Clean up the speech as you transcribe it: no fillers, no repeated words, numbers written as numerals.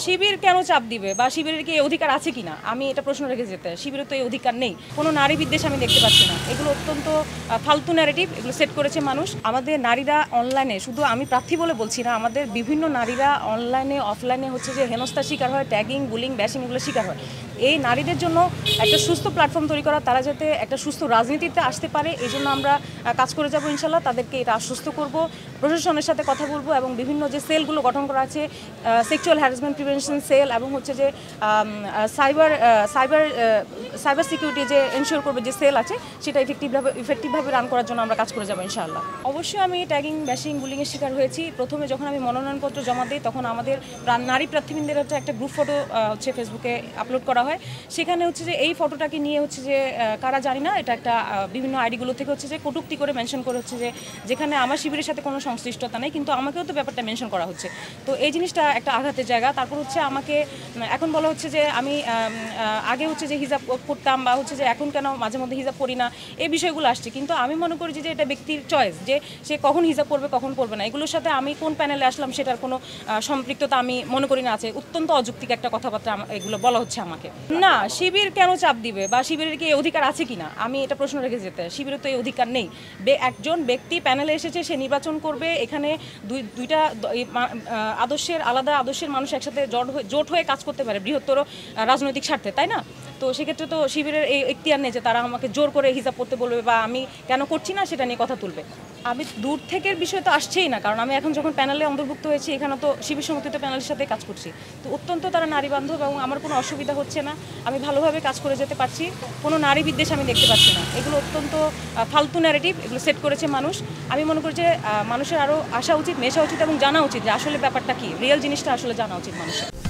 শিবির কেন চাপ দিবে বা শিবিরের কি এই অধিকার আছে কিনা আমি এটা প্রশ্ন রেখে যেতে শিবিরের তো এই অধিকার নেই কোনো নারী বিদ্বেষ আমি দেখতে পাচ্ছি না এগুলো অত্যন্ত ফালতু ন্যারেটিভ এগুলো সেট করেছে মানুষ আমাদের নারীরা অনলাইনে শুধু আমি প্রার্থী বলে বলছি না আমাদের বিভিন্ন নারীরা অনলাইনে অফলাইনে হচ্ছে যে হেনস্থার শিকার হয় ট্যাগিং বুলিং ব্যাশিং এগুলো শিকার হয় এই নারীদের জন্য একটা সুস্থ প্ল্যাটফর্ম তৈরি করা তারা যাতে একটা সুস্থ রাজনীতিতে আসতে পারে এই জন্য আমরা কাজ করে যাব ইনশাল্লাহ তাদেরকে এটা আশ্বস্ত করব প্রশাসনের সাথে কথা বলবো এবং বিভিন্ন যে সেলগুলো গঠন করা আছে সেক্সুয়াল হ্যারাসমেন্ট প্রিভেনশন সেল এবং হচ্ছে যে সাইবার সিকিউরিটি যে এনশিওর করবে যে সেল আছে সেটা ইফেক্টিভভাবে রান করার জন্য আমরা কাজ করে যাবো ইনশাআল্লাহ অবশ্যই আমি ট্যাগিং ব্যাশিং বুলিংয়ের শিকার হয়েছি প্রথমে যখন আমি মনোনয়নপত্র জমা দিই তখন আমাদের নারী প্রার্থীবৃন্দের হচ্ছে একটা গ্রুপ ফটো হচ্ছে ফেসবুকে আপলোড করা হয় সেখানে হচ্ছে যে এই ফটোটাকে নিয়ে হচ্ছে যে কারা জানি না এটা একটা বিভিন্ন আইডিগুলো থেকে হচ্ছে যে কটূক্তি করে মেনশন করে হচ্ছে যে যেখানে আমার শিবিরের সাথে কোনো সংশ্লিষ্টতা নেই কিন্তু আমাকেও তো ব্যাপারটা মেনশন করা হচ্ছে তো এই জিনিসটা একটা আঘাতের জায়গা তারপর হচ্ছে আমাকে এখন বলা হচ্ছে যে আমি আগে হচ্ছে যে হিজাব পড়তাম বা হচ্ছে যে এখন কেন মাঝে মধ্যে হিজাব পড়ি না এই বিষয়গুলো আসছে কিন্তু আমি মনে করি যে এটা ব্যক্তির চয়েস যে সে কখন হিজাব পড়বে কখন পড়বে না এগুলোর সাথে আমি কোন প্যানেলে আসলাম সেটার কোনো সম্পৃক্ততা আমি মনে করি না আছে অত্যন্ত অযৌক্তিক একটা কথাবার্তা এগুলো বলা হচ্ছে আমাকে না শিবির কেন চাপ দিবে বা শিবিরের কি এই অধিকার আছে কিনা আমি এটা প্রশ্ন রেখে যেতে শিবিরের তো এই অধিকার নেই একজন ব্যক্তি প্যানেলে এসেছে সে নির্বাচন করবে এখানে দুইটা আলাদা আদর্শের মানুষ একসাথে জোট হয়ে কাজ করতে পারে বৃহত্তর রাজনৈতিক স্বার্থে তাই না তো সেক্ষেত্রে তো শিবিরের এই এখতিয়ার নেই যে তারা আমাকে জোর করে হিসাব করতে বলবে বা আমি কেন করছি না সেটা নিয়ে কথা তুলবে আমি দূর থেকের বিষয় তো আসছেই না কারণ আমি এখন যখন প্যানেলে অন্তর্ভুক্ত হয়েছি এখানে তো শিবির সমর্থিত প্যানেলের সাথে কাজ করছি তো অত্যন্ত তারা নারী বান্ধব এবং আমার কোনো অসুবিধা হচ্ছে না আমি ভালোভাবে কাজ করে যেতে পারছি কোনো নারী বিদ্বেষ আমি দেখতে পাচ্ছি না এগুলো অত্যন্ত ফালতু ন্যারেটিভ এগুলো সেট করেছে মানুষ আমি মনে করি যে মানুষের আরও আসা উচিত মেশা উচিত এবং জানা উচিত যে আসলে ব্যাপারটা কি রিয়েল জিনিসটা আসলে জানা উচিত মানুষের